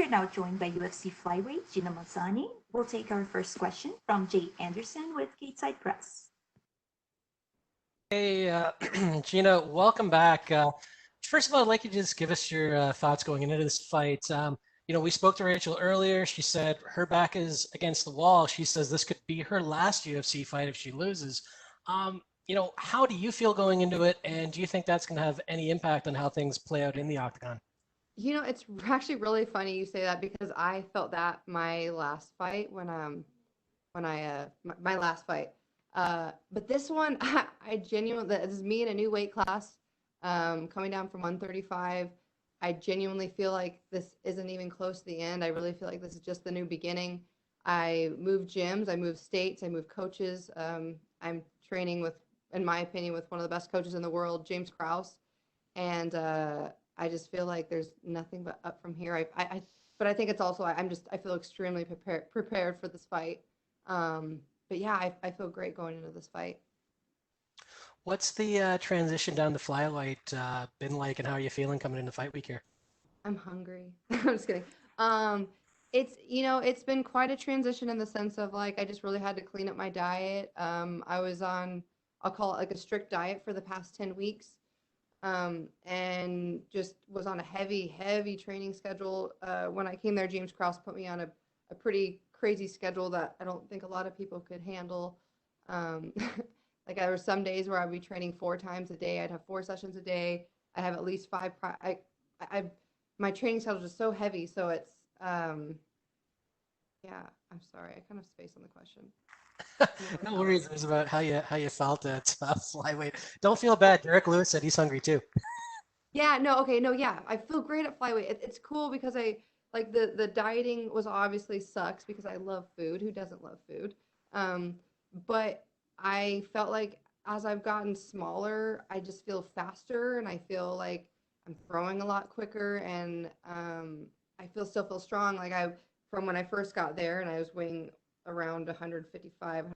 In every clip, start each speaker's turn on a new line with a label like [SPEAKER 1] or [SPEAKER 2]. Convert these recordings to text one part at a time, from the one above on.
[SPEAKER 1] are now joined by UFC flyweight Gina Mazany. We'll take our first question from Jay Anderson with Gateside Press.
[SPEAKER 2] Hey, Gina, welcome back. First of all, I'd like you to just give us your thoughts going into this fight. We spoke to Rachel earlier. She said her back is against the wall. She says this could be her last UFC fight if she loses. How do you feel going into it, and do you think that's going to have any impact on how things play out in the octagon?
[SPEAKER 3] It's actually really funny you say that because I felt that my last fight my last fight. But this one, I genuinely, this is me in a new weight class, coming down from 135. I genuinely feel like this isn't even close to the end. I really feel like this is just the new beginning. I moved gyms, I moved states, I moved coaches. I'm training with, in my opinion, with one of the best coaches in the world, James Krause. And I just feel like there's nothing but up from here. But I think it's also, I feel extremely prepared for this fight. But yeah, I feel great going into this fight.
[SPEAKER 2] What's the transition down to flyweight been like, and how are you feeling coming into fight week here?
[SPEAKER 3] I'm hungry. I'm just kidding. It's been quite a transition in the sense of like I just really had to clean up my diet. I was on, I'll call it like a strict diet for the past 10 weeks. And just was on a heavy training schedule. When I came there, James Krause put me on a pretty crazy schedule that I don't think a lot of people could handle. Like there were some days where I'd be training 4 times a day. I'd have 4 sessions a day. I have at least 5. My training schedule is so heavy. So it's, yeah, I'm sorry. I kind of spaced on the question.
[SPEAKER 2] No worries. It was about how you felt at flyweight. Don't feel bad. Derek Lewis said he's hungry too.
[SPEAKER 3] Yeah, no, okay, no, yeah. I feel great at flyweight. It's cool because I like the dieting was obviously sucks because I love food. Who doesn't love food? But I felt like as I've gotten smaller, I just feel faster and I feel like I'm throwing a lot quicker and still feel strong. Like from when I first got there and I was weighing around 155.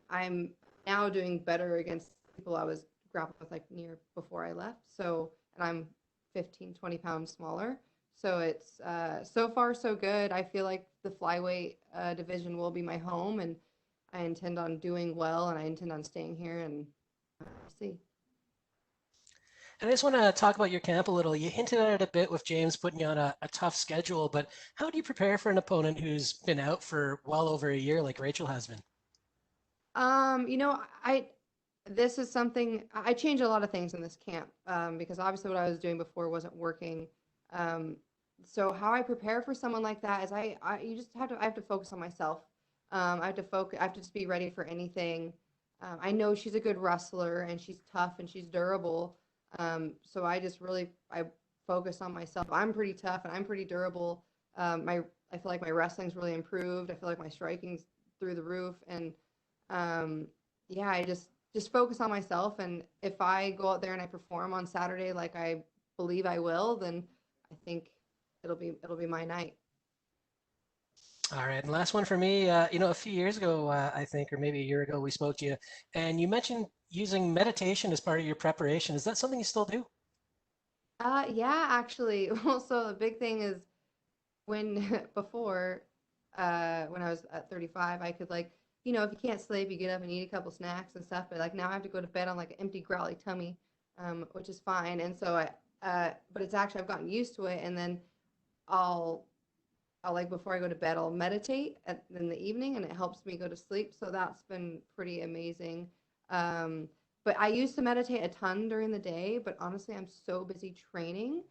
[SPEAKER 3] I'm now doing better against people I was grappling with like near before I left. So, and I'm 15, 20 pounds smaller. So it's so far so good. I feel like the flyweight division will be my home, and I intend on doing well, and I intend on staying here and see.
[SPEAKER 2] And I just want to talk about your camp a little. You hinted at it a bit with James putting you on a tough schedule, but how do you prepare for an opponent who's been out for well over a year like Rachel has been?
[SPEAKER 3] I this is something I change a lot of things in this camp because obviously what I was doing before wasn't working. So how I prepare for someone like that is I have to focus on myself. I have to focus. I have to just be ready for anything. I know she's a good wrestler and she's tough and she's durable. So I focus on myself. I'm pretty tough and I'm pretty durable. I feel like my wrestling's really improved. I feel like my striking's through the roof, and yeah, I just focus on myself. And if I go out there and I perform on Saturday like I believe I will, then I think it'll be my night.
[SPEAKER 2] All right, and last one for me. A few years ago, I think, or maybe a year ago, we spoke to you, and you mentioned using meditation as part of your preparation. Is that something you still do?
[SPEAKER 3] Yeah, actually. Well, so the big thing is when before when I was at 35, I could like, if you can't sleep, you get up and eat a couple snacks and stuff. But like now I have to go to bed on like an empty growly tummy, which is fine. And so but it's actually I've gotten used to it. And then I'll I'll like before I go to bed, I'll meditate in the evening, and it helps me go to sleep. So that's been pretty amazing. But I used to meditate a ton during the day, but honestly, I'm so busy training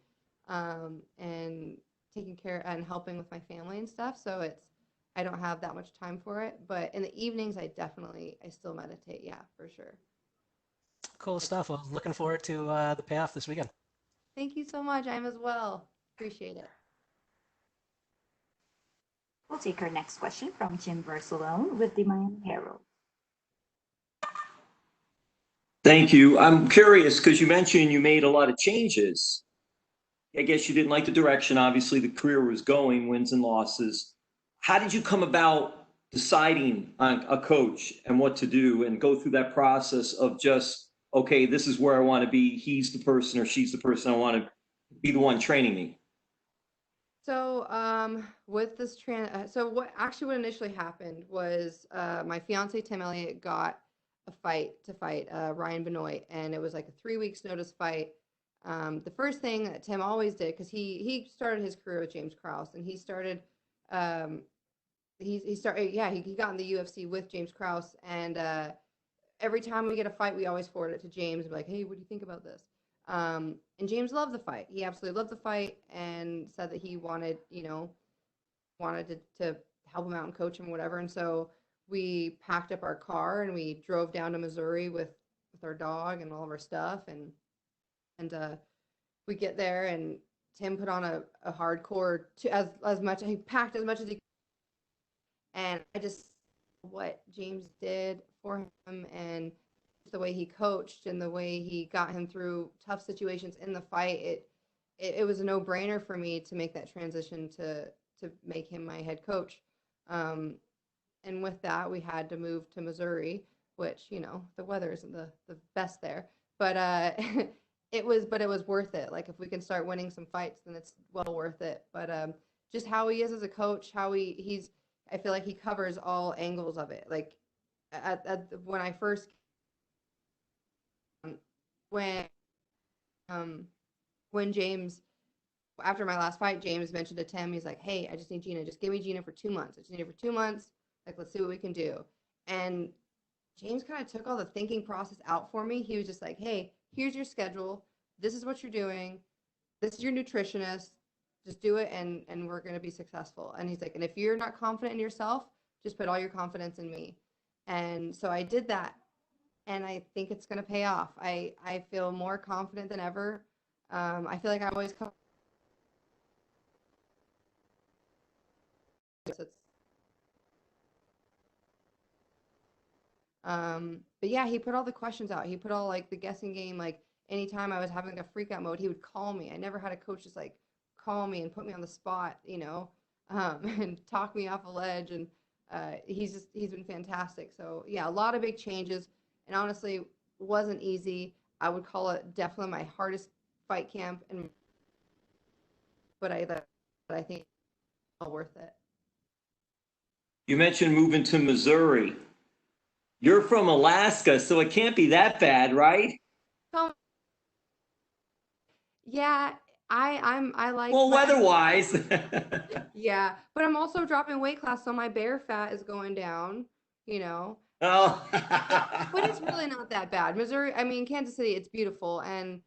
[SPEAKER 3] and taking care and helping with my family and stuff. So I don't have that much time for it. But in the evenings, I still meditate. Yeah, for sure.
[SPEAKER 2] Cool stuff. Well, looking forward to the payoff this weekend.
[SPEAKER 3] Thank you so much. I'm as well. Appreciate it.
[SPEAKER 1] We'll take our next question from Jim Barcelone with the Miami Herald.
[SPEAKER 4] Thank you. I'm curious because you mentioned you made a lot of changes. I guess you didn't like the direction, obviously, the career was going, wins and losses. How did you come about deciding on a coach and what to do and go through that process of just, okay, this is where I want to be. He's the person or she's the person I want to be the one training me?
[SPEAKER 3] So, with this so what initially happened was, my fiance Tim Elliott got a fight to fight Ryan Benoit, and it was like a 3 weeks notice fight. The first thing that Tim always did, because he started his career with James Krause, and he started, um, he started, yeah, he got in the UFC with James Krause, and every time we get a fight, we always forward it to James and be like, hey, what do you think about this? And James loved the fight. He absolutely loved the fight and said that he wanted, to help him out and coach him, whatever. And so we packed up our car and we drove down to Missouri with our dog and all of our stuff. And we get there and Tim put on a hardcore as much. He packed as much as he could. And I just, what James did for him and the way he coached and the way he got him through tough situations in the fight, it was a no-brainer for me to make that transition to make him my head coach. And with that, we had to move to Missouri, which, the weather isn't the best there, but it was worth it. Like, if we can start winning some fights, then it's well worth it. But just how he is as a coach, how he's I feel like he covers all angles of it. Like, when I first when when James, after my last fight, James mentioned to Tim, he's like, hey, I just need Gina. Just give me Gina for 2 months. I just need her for 2 months. Like, let's see what we can do. And James kind of took all the thinking process out for me. He was just like, hey, here's your schedule. This is what you're doing. This is your nutritionist. Just do it, and we're going to be successful. And he's like, and if you're not confident in yourself, just put all your confidence in me. And so I did that, and I think it's going to pay off. I feel more confident than ever. I feel like I always come. But yeah, he put all the questions out. He put all, like, the guessing game. Like, anytime I was having like a freak out mode, he would call me. I never had a coach just like call me and put me on the spot, and talk me off a ledge. And he's been fantastic. So yeah, a lot of big changes, and honestly, wasn't easy. I would call it definitely my hardest fight camp, but I think it's all worth it.
[SPEAKER 4] You mentioned moving to Missouri. You're from Alaska, so it can't be that bad, right?
[SPEAKER 3] So yeah, I like,
[SPEAKER 4] Well,
[SPEAKER 3] but
[SPEAKER 4] weather-wise.
[SPEAKER 3] yeah, but I'm also dropping weight class, so my bear fat is going down, you know.
[SPEAKER 4] Oh.
[SPEAKER 3] But it's really not that bad. Missouri, I mean, Kansas City, it's beautiful, and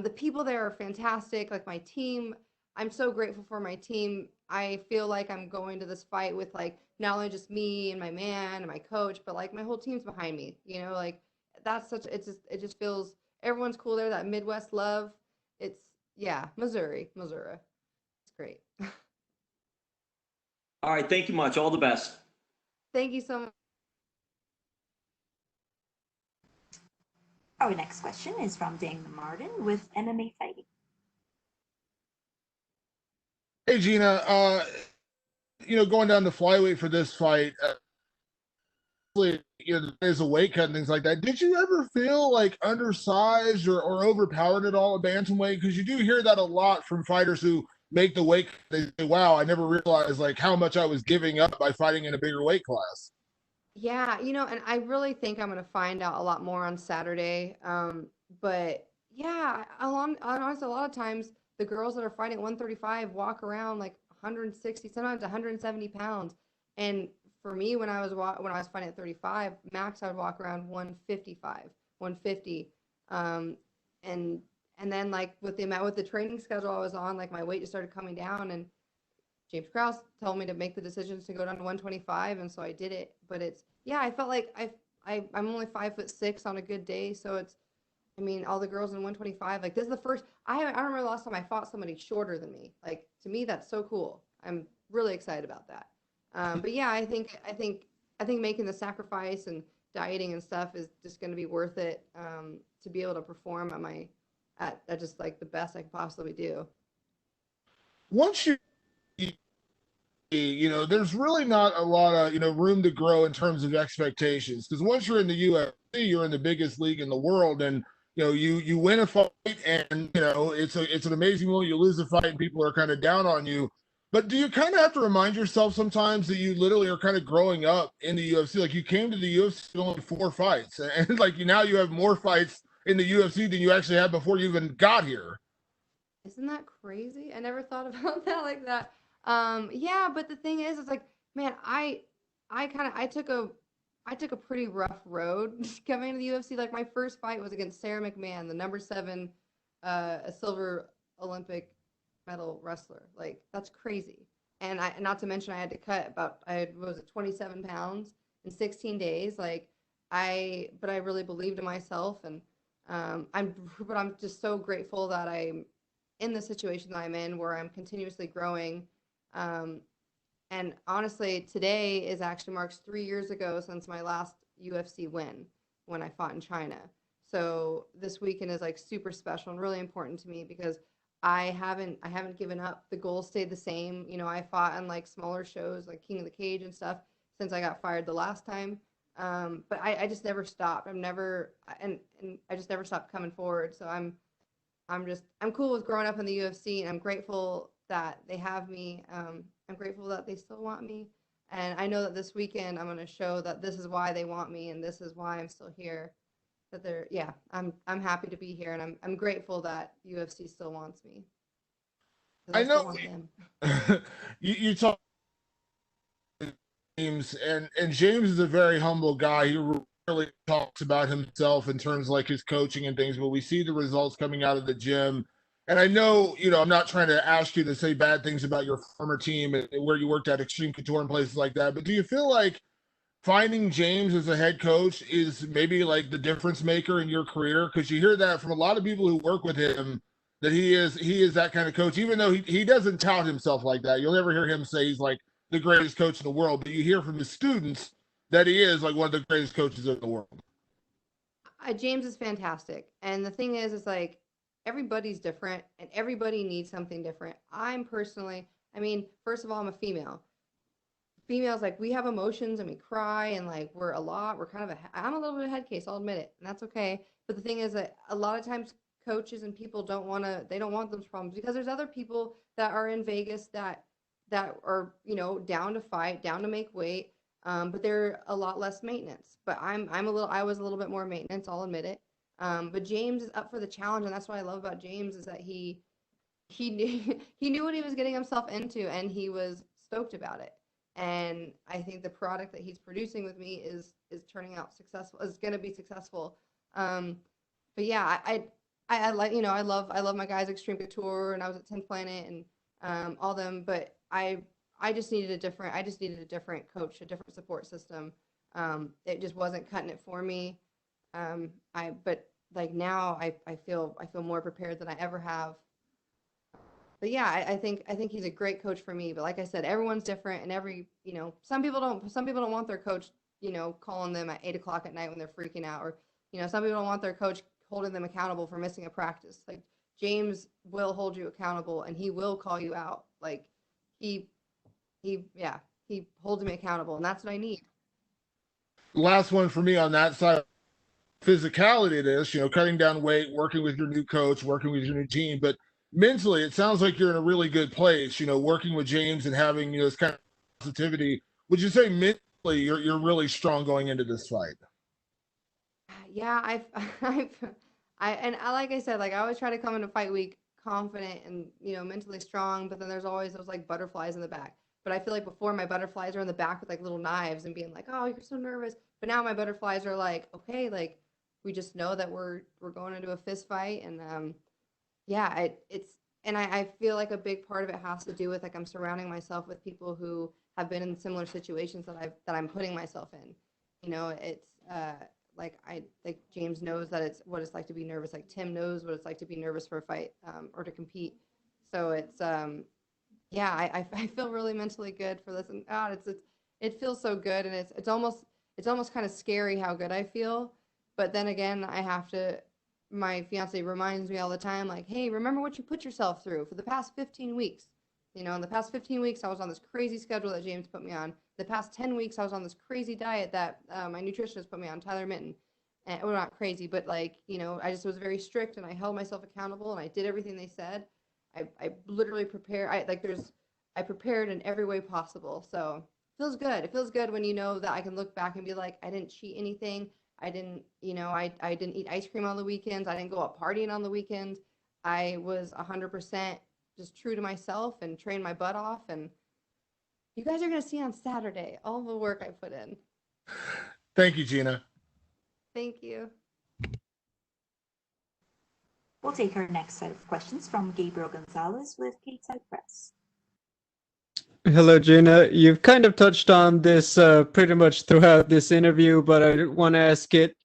[SPEAKER 3] the people there are fantastic. Like, my team, I'm so grateful for my team. I feel like I'm going to this fight with, like, not only just me and my man and my coach, but like my whole team's behind me. Like, it just feels, everyone's cool there. That Midwest love. It's, yeah, Missouri. It's great.
[SPEAKER 4] All right, thank you much. All the best.
[SPEAKER 3] Thank you so much.
[SPEAKER 1] Our next question is from Dana Martin with MMA Fighting.
[SPEAKER 5] Hey Gina, going down to flyweight for this fight, there's a weight cut and things like that. Did you ever feel like undersized or overpowered at all at bantamweight? Because you do hear that a lot from fighters who make the weight. They say, "Wow, I never realized like how much I was giving up by fighting in a bigger weight class."
[SPEAKER 3] Yeah, and I really think I'm gonna find out a lot more on Saturday. But yeah, honestly, a lot of times the girls that are fighting at 135 walk around like 160, sometimes 170 pounds. And for me, when I was fighting at 35, max I would walk around 155, 150. And then, like, with the training schedule I was on, like, my weight just started coming down, and James Krause told me to make the decisions to go down to 125, and so I did it. But I felt like I'm only 5'6" on a good day, so all the girls in 125, like, this is the first, I don't remember the last time I fought somebody shorter than me. Like, to me, that's so cool. I'm really excited about that. But yeah, I think making the sacrifice and dieting and stuff is just going to be worth it, to be able to perform at just like the best I could possibly do.
[SPEAKER 5] Once there's really not a lot of room to grow in terms of expectations, because once you're in the UFC, you're in the biggest league in the world, and you win a fight, and it's an amazing moment. You lose a fight and people are kind of down on you. But do you kind of have to remind yourself sometimes that you literally are kind of growing up in the UFC? Like you came to the UFC with only 4 fights, and like now you have more fights in the UFC than you actually had before you even got here.
[SPEAKER 3] Isn't that crazy? I never thought about that like that. Yeah, but the thing is, it's like, man, I took a pretty rough road coming to the UFC. Like my first fight was against Sarah McMahon, the number 7, a silver Olympic medal wrestler. Like that's crazy. And not to mention I had to cut about was it 27 pounds in 16 days. Like but I really believed in myself, and I'm just so grateful that I'm in the situation that I'm in where I'm continuously growing. Um, and honestly, today is actually marks 3 years ago since my last UFC win when I fought in China. So this weekend is like super special and really important to me because I haven't given up. The goal stayed the same. You know, I fought on like smaller shows like King of the Cage and stuff since I got fired the last time. But I just never stopped. And I just never stopped coming forward. So I'm cool with growing up in the UFC, and I'm grateful that they have me. I'm grateful that they still want me, and I know that this weekend I'm going to show that this is why they want me, and this is why I'm still here. That yeah, I'm happy to be here, and I'm grateful that UFC still wants me because
[SPEAKER 5] I
[SPEAKER 3] I still
[SPEAKER 5] know
[SPEAKER 3] want them.
[SPEAKER 5] you talk James, and James is a very humble guy. He really talks about himself in terms of like his coaching and things, but we see the results coming out of the gym. And I know, I'm not trying to ask you to say bad things about your former team and where you worked at Extreme Couture and places like that, but do you feel like finding James as a head coach is maybe like the difference maker in your career? Because you hear that from a lot of people who work with him, that he is that kind of coach, even though he doesn't tout himself like that. You'll never hear him say he's like the greatest coach in the world, but you hear from his students that he is like one of the greatest coaches in the world.
[SPEAKER 3] James is fantastic, and the thing is like everybody's different, and everybody needs something different. I'm personally, I mean, first of all, I'm a female. Females, like, we have emotions and we cry, and like we're kind of I'm a little bit of a head case, I'll admit it, and that's okay. But the thing is that a lot of times coaches and people they don't want those problems because there's other people that are in Vegas that are, down to fight, down to make weight, but they're a lot less maintenance. But I was a little bit more maintenance, I'll admit it. But James is up for the challenge, and that's what I love about James is that he knew he knew what he was getting himself into, and he was stoked about it. And I think the product that he's producing with me is turning out successful. Is going to be successful. But yeah, I like, I love my guys Extreme Couture, and I was at 10th Planet, and all them. But I just needed a different coach, a different support system. It just wasn't cutting it for me. But like now I feel more prepared than I ever have. But yeah, I think he's a great coach for me. But like I said, everyone's different, and some people don't want their coach, calling them at 8 o'clock at night when they're freaking out, or some people don't want their coach holding them accountable for missing a practice. Like James will hold you accountable, and he will call you out. Like he yeah, he holds me accountable, and that's what I need.
[SPEAKER 5] Last one for me on that side, physicality it is, cutting down weight, working with your new coach, working with your new team. But mentally, it sounds like you're in a really good place, working with James and having, this kind of positivity. Would you say mentally you're really strong going into this fight?
[SPEAKER 3] Yeah, like I said, like I always try to come into fight week confident and mentally strong, but then there's always those like butterflies in the back. But I feel like before my butterflies are in the back with like little knives and being like, oh, you're so nervous. But now my butterflies are like, okay, like we just know that we're going into a fist fight, and yeah, I feel like a big part of it has to do with like I'm surrounding myself with people who have been in similar situations that I'm putting myself in. It's like I like James knows that it's what it's like to be nervous. Like Tim knows what it's like to be nervous for a fight, or to compete. So it's yeah, I feel really mentally good for this, and God, it feels so good, and it's almost kind of scary how good I feel. But then again, my fiance reminds me all the time, like, hey, remember what you put yourself through for the past 15 weeks. In the past 15 weeks, I was on this crazy schedule that James put me on. The past 10 weeks, I was on this crazy diet that my nutritionist put me on, Tyler Minton. And, well, not crazy, but like, I just was very strict, and I held myself accountable, and I did everything they said. I literally prepare. There's I prepared in every way possible. So it feels good. It feels good when you know that I can look back and be like, I didn't cheat anything. I didn't, I didn't eat ice cream on the weekends. I didn't go out partying on the weekends. I was 100% just true to myself and trained my butt off. And you guys are going to see on Saturday all the work I put in.
[SPEAKER 5] Thank you, Gina.
[SPEAKER 3] Thank you.
[SPEAKER 1] We'll take our next set of questions from Gabriel Gonzalez with Stateside Press.
[SPEAKER 6] Hello, Gina. You've kind of touched on this pretty much throughout this interview, but I want to ask it.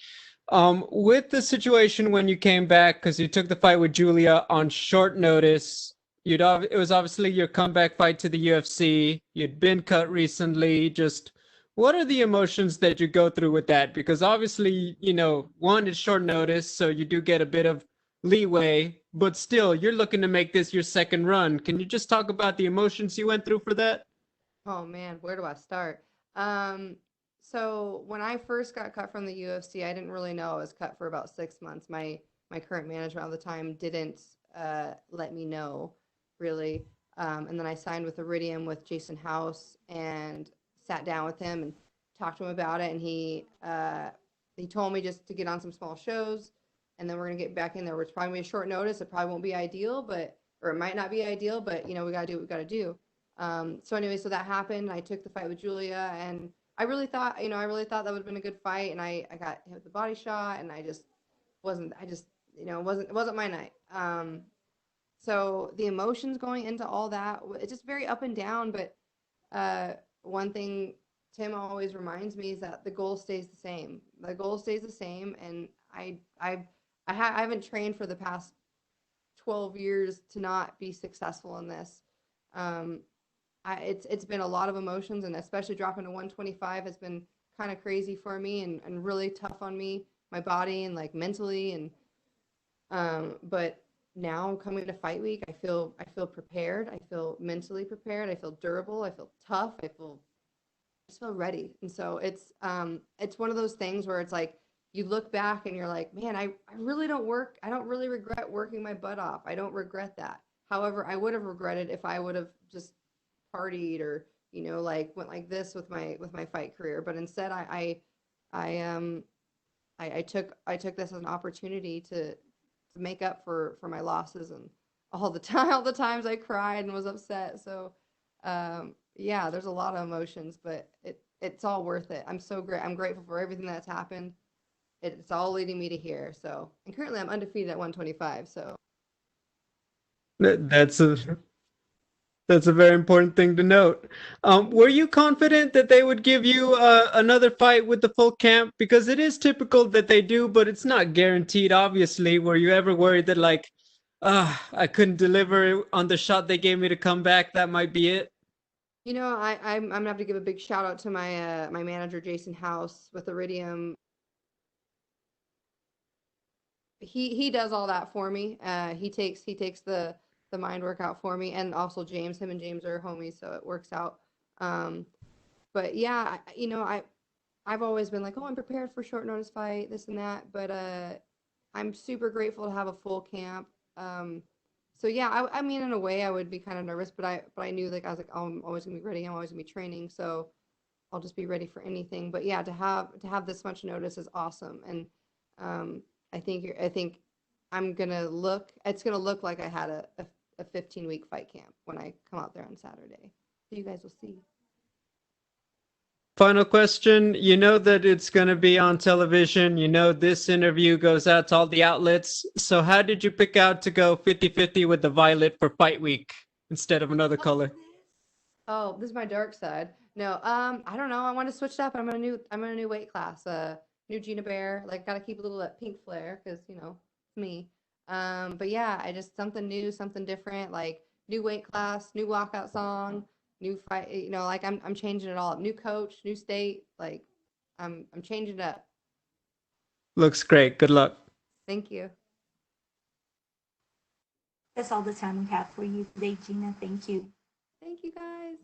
[SPEAKER 6] With the situation when you came back, because you took the fight with Julia on short notice, it was obviously your comeback fight to the UFC. You'd been cut recently. Just what are the emotions that you go through with that? Because obviously, one, it's short notice, so you do get a bit of leeway, but still, you're looking to make this your second run. Can you just talk about the emotions you went through for that?
[SPEAKER 3] Oh man, where do I start? So when I first got cut from the UFC, I didn't really know I was cut for about 6 months. My current manager at the time didn't let me know really. And then I signed with Iridium with Jason House and sat down with him and talked to him about it. And he told me just to get on some small shows, and then we're gonna get back in there. It's probably gonna be a short notice. It probably won't be ideal, or it might not be ideal, but we gotta do what we gotta do. So anyway, so that happened. I took the fight with Julia, and I really thought that would have been a good fight. And I got hit with the body shot, and it wasn't my night. So the emotions going into all that, it's just very up and down. But one thing Tim always reminds me is that the goal stays the same. The goal stays the same, and I haven't trained for the past 12 years to not be successful in this. It's been a lot of emotions, and especially dropping to 125 has been kind of crazy for me and really tough on me, my body, and like mentally. And but now coming to fight week, I feel prepared. I feel mentally prepared. I feel durable. I feel tough. I just feel ready. And so it's one of those things where it's like you look back and you're like, man, I don't really regret working my butt off. I don't regret that. However, I would have regretted if I would have just partied or like went like this with my fight career. But instead, I took this as an opportunity to make up for my losses and all the times I cried and was upset. So yeah, there's a lot of emotions, but it's all worth it. I'm grateful for everything that's happened. It's all leading me to here. So, and currently I'm undefeated at 125. So
[SPEAKER 6] That's a very important thing to note. Were you confident that they would give you another fight with the full camp? Because it is typical that they do, but it's not guaranteed, obviously. Were you ever worried that I couldn't deliver on the shot they gave me to come back? That might be it.
[SPEAKER 3] I'm gonna have to give a big shout out to my my manager Jason House with Iridium. He does all that for me. He takes the mind work out for me, and also James. Him and James are homies, so it works out. But yeah, I've always been like, oh, I'm prepared for short notice fight, this and that. But I'm super grateful to have a full camp. So yeah, I mean, in a way, I would be kind of nervous, but I knew, like, I was like, oh, I'm always gonna be ready. I'm always gonna be training, so I'll just be ready for anything. But yeah, to have this much notice is awesome, and I think it's gonna look like I had a 15-week fight camp when I come out there on Saturday. So you guys will see.
[SPEAKER 6] Final question. You know that it's going to be on television. You know this interview goes out to all the outlets. So how did you pick out to go 50-50 with the violet for fight week instead of another color?
[SPEAKER 3] Oh, this is my dark side. No, I don't know. I want to switch it up. I'm in a new weight class. New Gina Bear. Like, gotta keep a little that pink flair because it's me. But yeah, I just something new, something different. Like new weight class, new walkout song, new fight. Like I'm changing it all up. New coach, new state. Like I'm changing it up.
[SPEAKER 6] Looks great. Good luck.
[SPEAKER 3] Thank you.
[SPEAKER 1] That's all the time we have for you today, Gina. Thank you.
[SPEAKER 3] Thank you, guys.